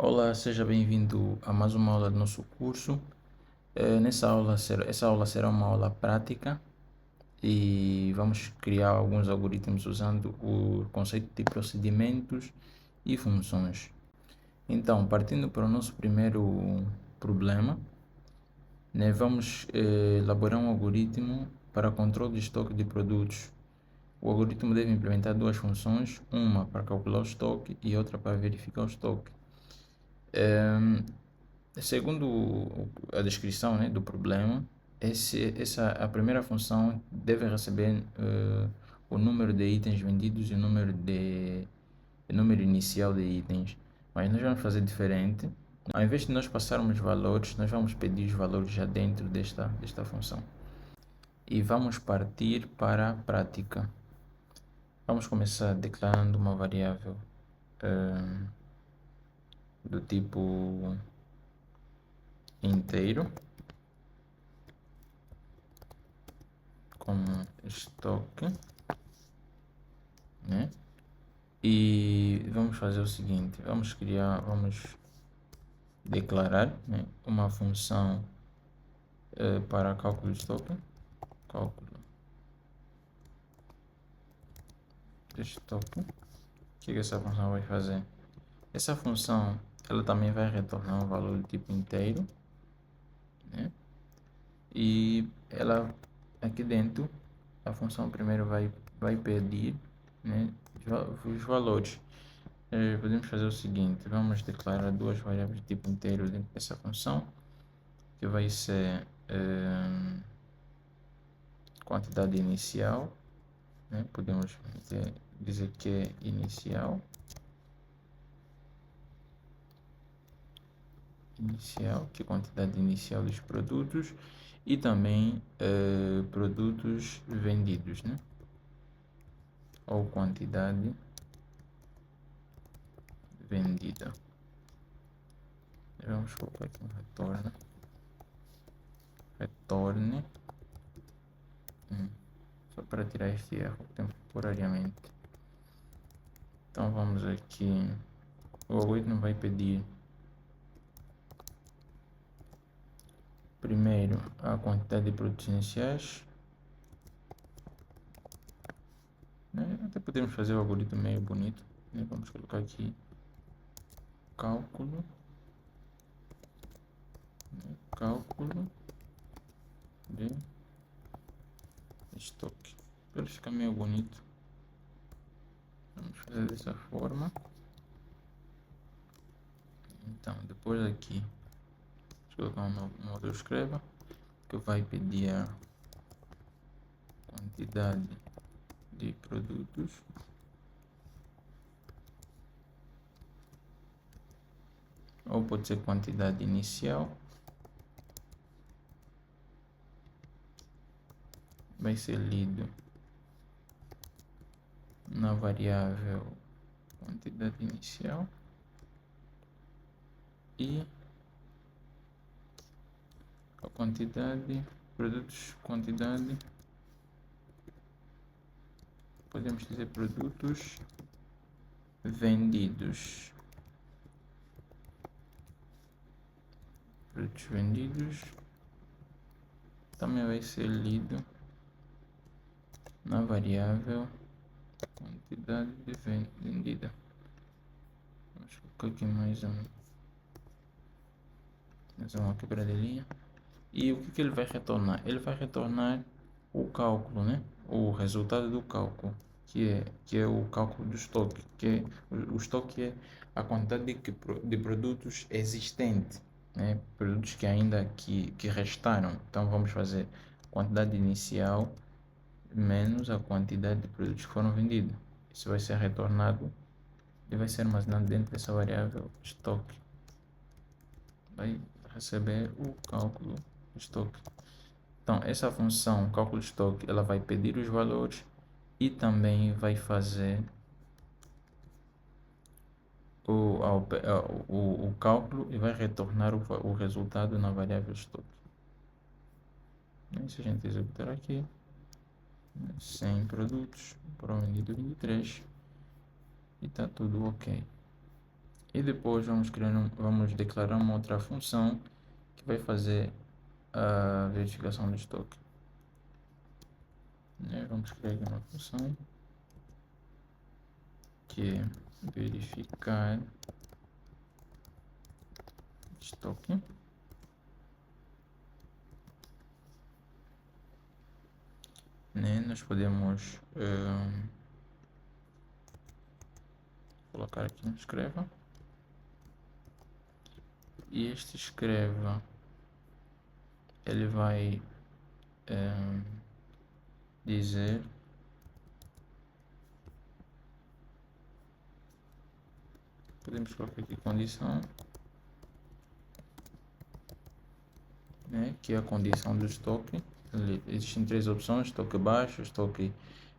Olá, seja bem-vindo a mais uma aula do nosso curso. Essa aula será uma aula prática e vamos criar alguns algoritmos usando o conceito de procedimentos e funções. Então, partindo para o nosso primeiro problema, né, vamos elaborar um algoritmo para controle de estoque de produtos. O algoritmo deve implementar duas funções, uma para calcular o estoque e outra para verificar o estoque. Segundo a descrição, né, do problema, a primeira função deve receber o número de itens vendidos e o número inicial de itens. Mas nós vamos fazer diferente. Ao invés de nós passarmos valores, nós vamos pedir os valores já dentro desta função. E vamos partir para a prática. Vamos começar declarando uma variável do tipo inteiro, como estoque, né? E vamos fazer o seguinte, vamos declarar, né, uma função para cálculo de estoque, cálculo de estoque. O que essa função vai fazer? Essa função, ela também vai retornar um valor do tipo inteiro, né? E ela aqui dentro, a função primeiro vai pedir, né, os valores. Podemos fazer o seguinte, vamos declarar duas variáveis de tipo inteiro dentro dessa função, que vai ser quantidade inicial, né? Podemos dizer que é inicial, que é a quantidade inicial dos produtos, e também produtos vendidos, né? Ou quantidade vendida. Vamos colocar aqui um retorne, só para tirar este erro temporariamente. Então vamos aqui, o algoritmo vai pedir primeiro a quantidade de produtos iniciais, né? Até podemos fazer o algoritmo meio bonito, né? Vamos colocar aqui cálculo, né? Cálculo de estoque. Para ele ficar meio bonito, vamos fazer dessa forma. Então depois aqui, vamos colocar um outro escreva, que vai pedir a quantidade de produtos, ou pode ser quantidade inicial, vai ser lido na variável quantidade inicial e a quantidade produtos, quantidade, podemos dizer produtos vendidos. Produtos vendidos também vai ser lido na variável quantidade vendida. Vamos colocar aqui mais uma quebradinha. E o que ele vai retornar? Ele vai retornar o cálculo, né? O resultado do cálculo, que é o cálculo do estoque, o estoque é a quantidade de produtos existentes, né? Produtos que ainda que restaram. Então vamos fazer quantidade inicial menos a quantidade de produtos que foram vendidos. Isso vai ser retornado e vai ser armazenado dentro dessa variável estoque. Vai receber o cálculo do estoque. Então, essa função cálculo de estoque, ela vai pedir os valores e também vai fazer o cálculo e vai retornar o resultado na variável estoque. E se a gente executar aqui, 100 produtos, foram vendidos 23 e está tudo ok. E depois vamos declarar uma outra função que vai fazer a verificação do estoque. Né? Vamos criar aqui uma função que é verificar estoque. Né? Nós podemos colocar aqui no escreva, e este escreva ele vai dizer podemos colocar aqui condição, né, que é a condição do estoque. Existem três opções: estoque baixo, estoque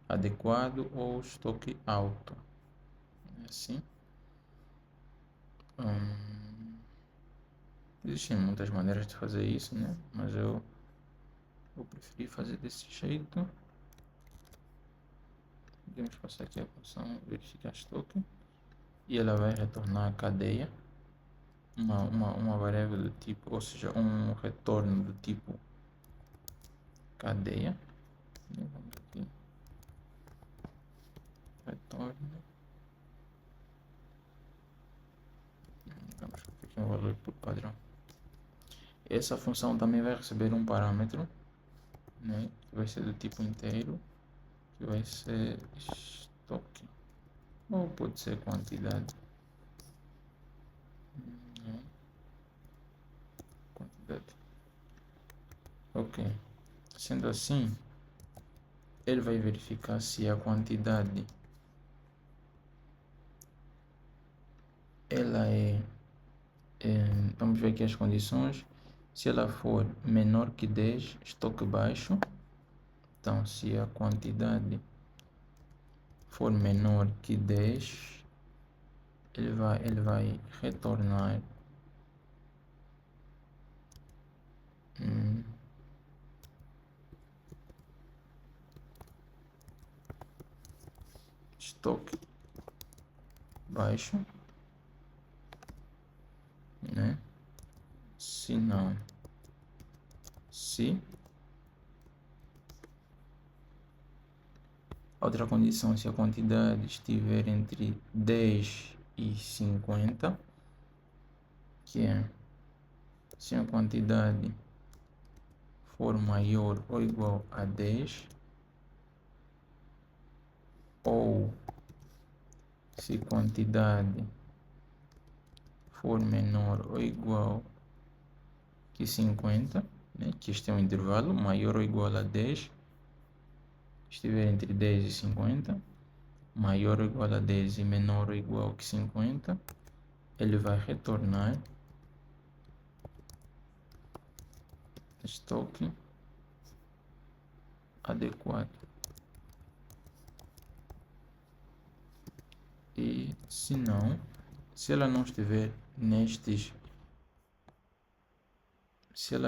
adequado ou estoque alto. É assim. Existem muitas maneiras de fazer isso, né? Mas eu preferi fazer desse jeito. Podemos passar aqui a função verificar estoque e ela vai retornar a cadeia, uma variável do tipo, ou seja, um retorno do tipo cadeia. Vamos aqui, retorno, vamos aqui um valor por padrão. Essa função também vai receber um parâmetro, né, que vai ser do tipo inteiro, que vai ser estoque, ou pode ser quantidade. Quantidade. Ok. Sendo assim, ele vai verificar se a quantidade ela vamos ver aqui as condições. Se ela for menor que 10, estoque baixo. Então, se a quantidade for menor que 10, ele vai retornar estoque baixo, né? Se não, se outra condição, se a quantidade estiver entre 10 e 50, que é se a quantidade for maior ou igual a 10, ou se quantidade for menor ou igual que 50, né, que este é um intervalo, maior ou igual a 10, estiver entre 10 e 50, maior ou igual a 10 e menor ou igual que 50, ele vai retornar estoque adequado. E se não, se ela não estiver nestes, se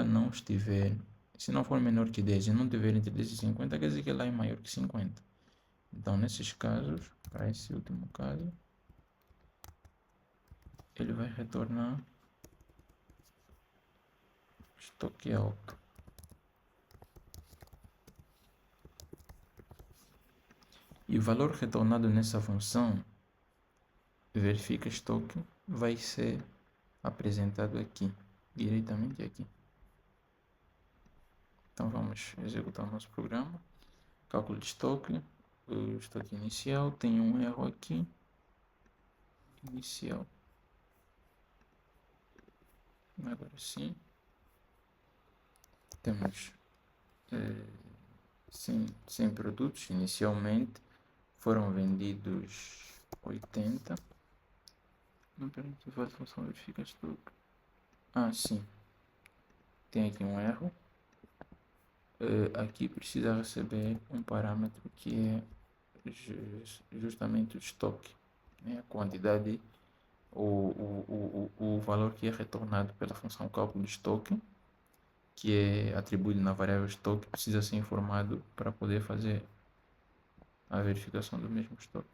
não for menor que 10 e não tiver entre 10 e 50, quer dizer que ela é maior que 50. Então, nesses casos, para esse último caso, ele vai retornar estoque alto. E o valor retornado nessa função verifica estoque vai ser apresentado aqui, diretamente aqui. Então vamos executar o nosso programa. Cálculo de estoque. O estoque inicial tem um erro aqui. Inicial. Agora sim. Temos 100 produtos. Inicialmente foram vendidos 80. Não, peraí, que faz a função verifica estoque. Ah, sim. Tem aqui um erro. Aqui precisa receber um parâmetro que é justamente o estoque, né? A quantidade, o valor que é retornado pela função cálculo de estoque, que é atribuído na variável estoque, precisa ser informado para poder fazer a verificação do mesmo estoque.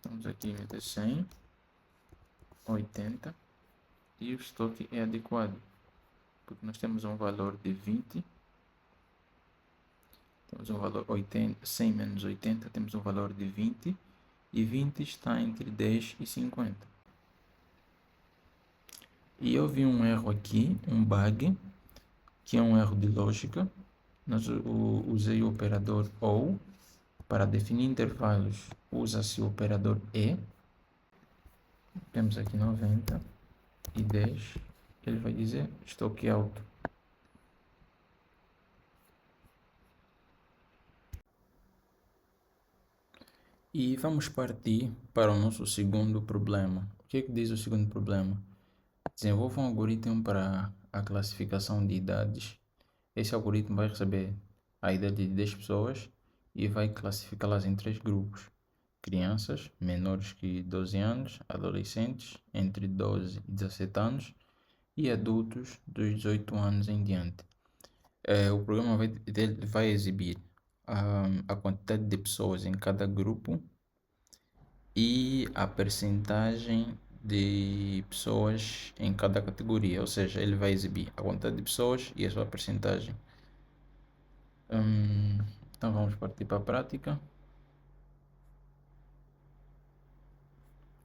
Vamos aqui meter 100 80 e o estoque é adequado, porque nós temos um valor de 20, temos um valor 80, 100 menos 80, temos um valor de 20 e 20 está entre 10 e 50. E eu vi um erro aqui, um bug, que é um erro de lógica. Usei o operador OR. Para definir intervalos, usa-se o operador E. Temos aqui 90 e 10. Ele vai dizer estoque alto. E vamos partir para o nosso segundo problema. O que é que diz o segundo problema? Desenvolva um algoritmo para a classificação de idades. Esse algoritmo vai receber a idade de 10 pessoas e vai classificá-las em 3 grupos: crianças menores que 12 anos, adolescentes entre 12 e 17 anos e adultos dos 18 anos em diante. O programa vai exibir a quantidade de pessoas em cada grupo e a percentagem de pessoas em cada categoria, ou seja, ele vai exibir a quantidade de pessoas e a sua percentagem. Então vamos partir para a prática.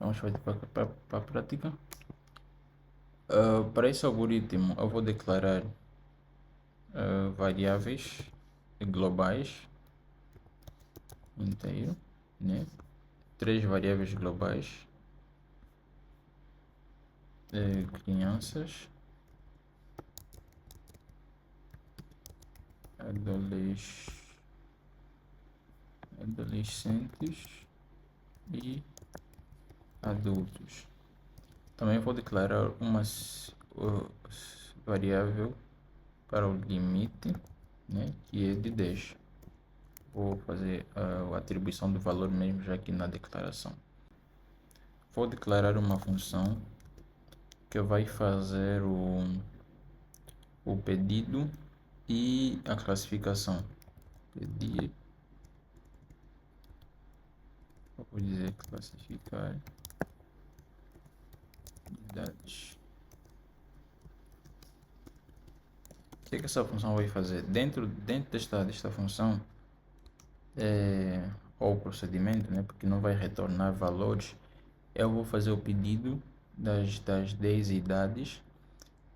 Vamos partir para a prática. Para esse algoritmo eu vou declarar variáveis globais inteiro, né? 3 variáveis globais, crianças, adolescentes e adultos. Também vou declarar uma variável para o limite, né, que é de 10. Vou fazer a atribuição do valor mesmo já aqui na declaração. Vou declarar uma função que vai fazer o pedido e a classificação. Pedir, vou dizer classificar idades. O que é que essa função vai fazer? Dentro desta função, ou procedimento, né, porque não vai retornar valores, eu vou fazer o pedido das 10 idades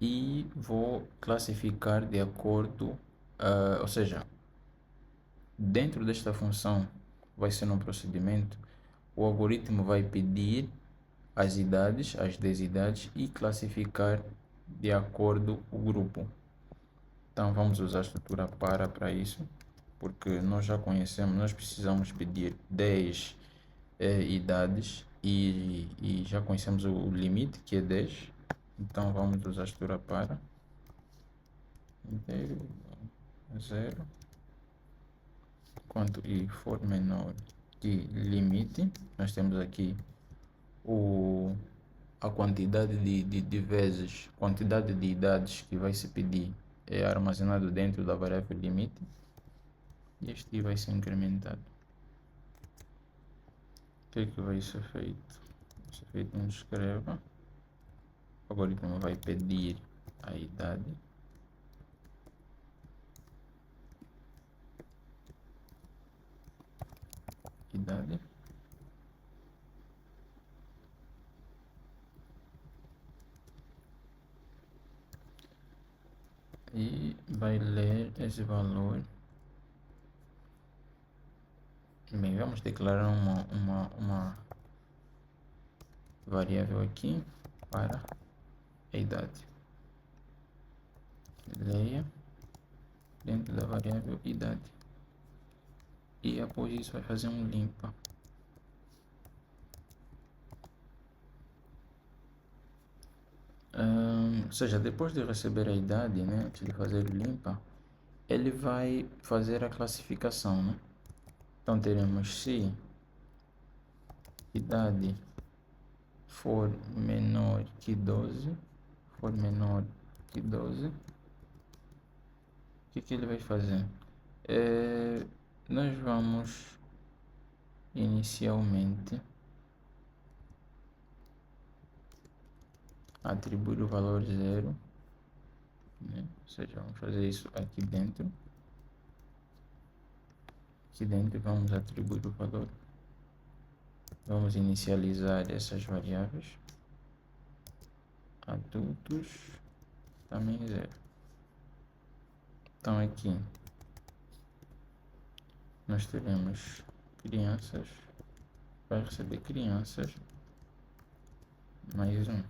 e vou classificar de acordo, ou seja, dentro desta função vai ser um procedimento, o algoritmo vai pedir as 10 idades e classificar de acordo o grupo. Então vamos usar a estrutura para isso, porque nós já conhecemos, nós precisamos pedir 10 idades e já conhecemos o limite, que é 10. Então vamos usar a estrutura para inteiro 0 quanto i for menor que limite. Nós temos aqui a quantidade de vezes, quantidade de idades que vai se pedir é armazenado dentro da variável limite e este vai ser incrementado. O que é que vai ser feito? Vai ser feito um escreva. O algoritmo vai pedir a idade. E vai ler esse valor. Bem, vamos declarar uma variável aqui para a idade. Leia dentro da variável idade. E após isso vai fazer um limpa. Ou seja, depois de receber a idade, né, antes de fazer o limpa, ele vai fazer a classificação, né? Então teremos se idade for menor que 12, o que ele vai fazer? Nós vamos inicialmente atribuir o valor zero, né? Ou seja, vamos fazer isso aqui dentro. Aqui dentro vamos atribuir o valor. Vamos inicializar essas variáveis. Adultos também zero. Então aqui nós teremos crianças, vai receber crianças mais um. Ou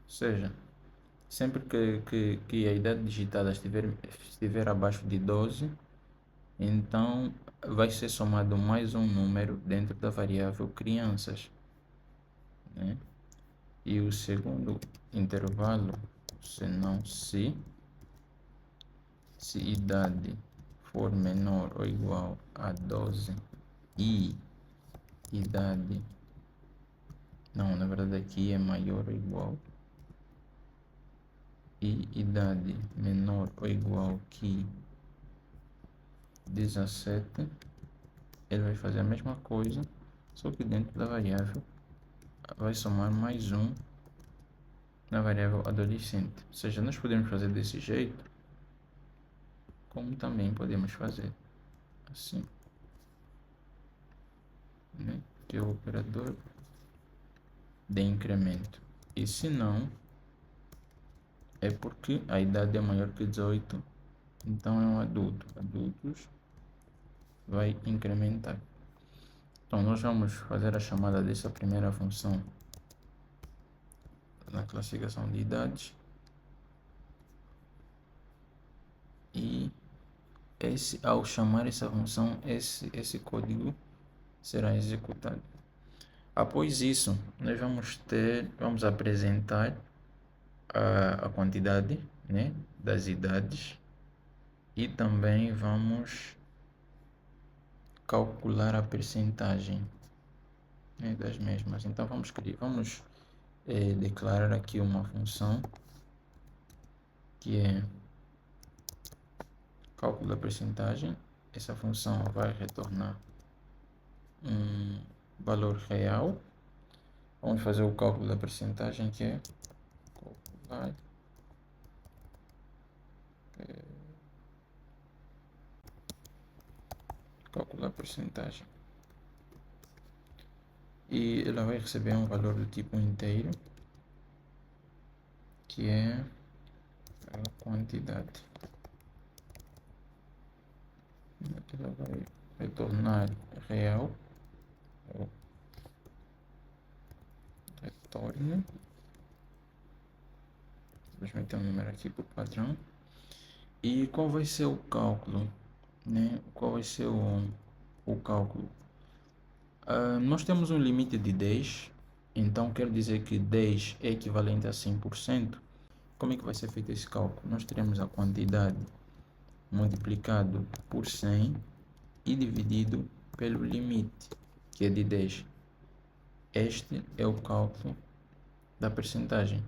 seja, sempre que a idade digitada estiver abaixo de 12, então vai ser somado mais um número dentro da variável crianças, né? E o segundo intervalo, senão se idade for menor ou igual a 12 e idade, não, na verdade aqui é maior ou igual, e idade menor ou igual que 17, ele vai fazer a mesma coisa, só que dentro da variável vai somar mais um na variável adolescente. Ou seja, nós podemos fazer desse jeito, como também podemos fazer assim, né? Que é o operador de incremento. E se não, é porque a idade é maior que 18, então é um adulto. Adultos vai incrementar. Então nós vamos fazer a chamada dessa primeira função na classificação de idades, e ao chamar essa função, esse código será executado. Após isso, nós vamos apresentar a quantidade, né, das idades, e também vamos calcular a percentagem, né, das mesmas. Então vamos declarar aqui uma função que é cálculo da percentagem. Essa função vai retornar um valor real. Vamos fazer o cálculo da percentagem, que é calcular a percentagem. E ela vai receber um valor do tipo inteiro, que é a quantidade. Ela vai retornar real, retorno. Vamos meter um número aqui para o padrão. E qual vai ser o cálculo, né? Qual vai ser o cálculo? Nós temos um limite de 10, então quer dizer que 10 é equivalente a 100%. Como é que vai ser feito esse cálculo? Nós teremos a quantidade multiplicado por 100 e dividido pelo limite, que é de 10. Este é o cálculo da percentagem.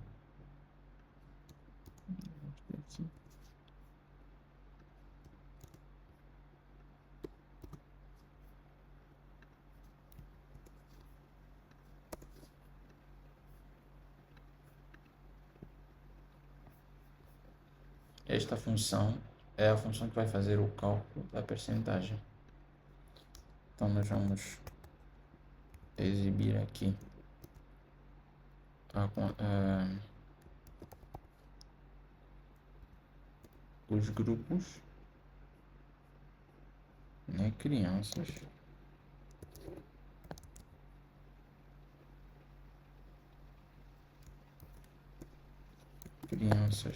Esta função é a função que vai fazer o cálculo da percentagem. Então nós vamos exibir aqui os grupos, né, crianças,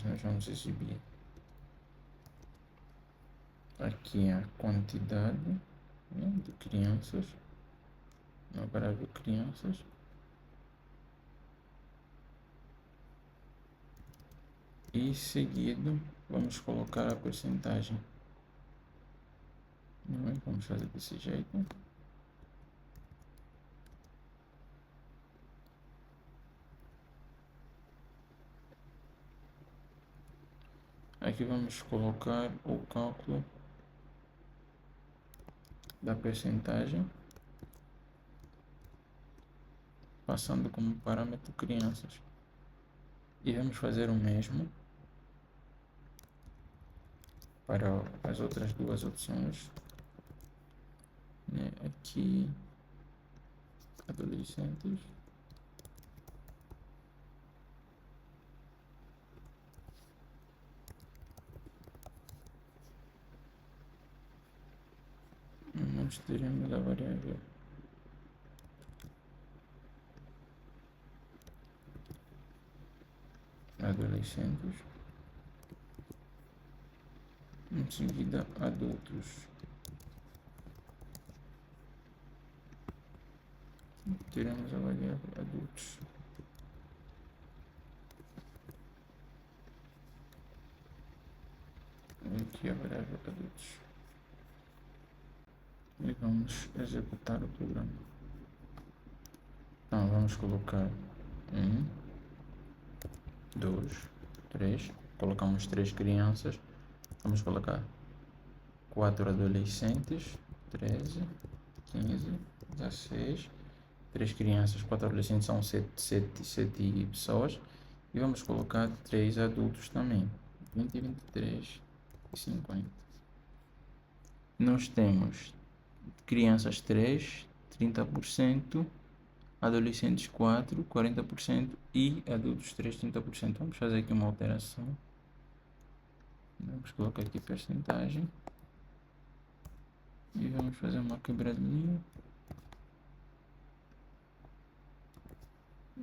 nós vamos exibir aqui a quantidade, né, de crianças, na variável crianças, e seguido vamos colocar a percentagem. Vamos fazer desse jeito. Aqui vamos colocar o cálculo da percentagem, passando como parâmetro crianças. E vamos fazer o mesmo para as outras duas opções, né? Aqui, adolescentes. Nós teremos a variável adolescentes, em seguida adultos. Teremos a variável adultos. Aqui a variável adultos. E vamos executar o programa. Então vamos colocar 2, 3. Colocamos 3 crianças. Vamos colocar 4 adolescentes. 13, 15, 16. 3 crianças, 4 adolescentes são 7 pessoas. E vamos colocar 3 adultos também. 20, 23 e 50. Nós temos crianças 3, 30%, adolescentes 4, 40% e adultos 3, 30%. Vamos fazer aqui uma alteração. Vamos colocar aqui percentagem. E vamos fazer uma quebradinha.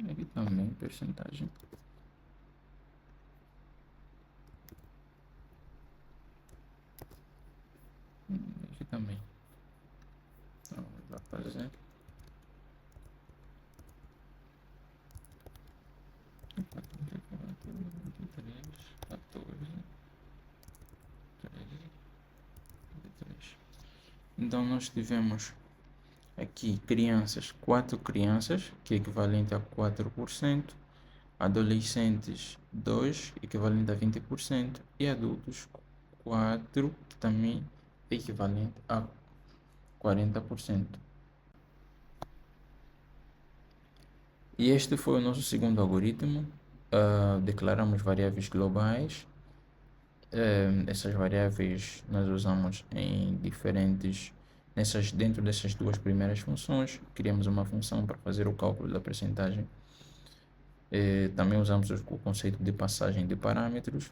Aqui também percentagem. Aqui também. Então, vamos fazer. Então nós tivemos aqui crianças, 4 crianças, que é equivalente a 4%, adolescentes 2, equivalente a 20%, e adultos 4, que também é equivalente a 40%. E este foi o nosso segundo algoritmo. Declaramos variáveis globais. Essas variáveis nós usamos em diferentes, dentro dessas duas primeiras funções. Criamos uma função para fazer o cálculo da percentagem. Também usamos o conceito de passagem de parâmetros.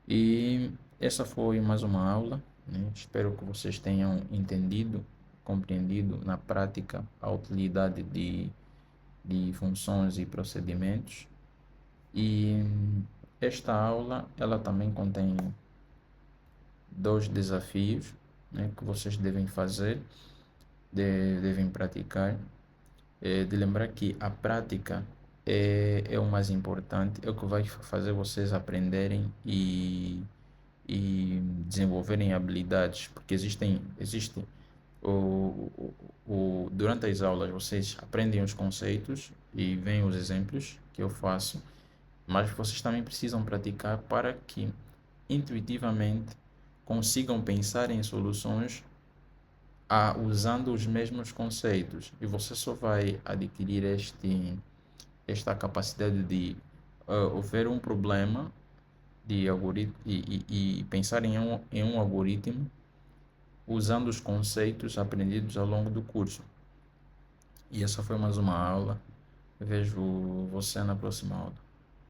E essa foi mais uma aula, né? Espero que vocês tenham entendido, compreendido na prática a utilidade de funções e procedimentos. E esta aula ela também contém 2 desafios, né, que vocês devem fazer, devem praticar. De lembrar que a prática é o mais importante, é o que vai fazer vocês aprenderem e desenvolverem habilidades, porque existe durante as aulas vocês aprendem os conceitos e veem os exemplos que eu faço, mas vocês também precisam praticar para que intuitivamente consigam pensar em soluções usando os mesmos conceitos, e você só vai adquirir esta capacidade de ver um problema de algoritmo e pensar em um algoritmo usando os conceitos aprendidos ao longo do curso. E essa foi mais uma aula. Vejo você na próxima aula.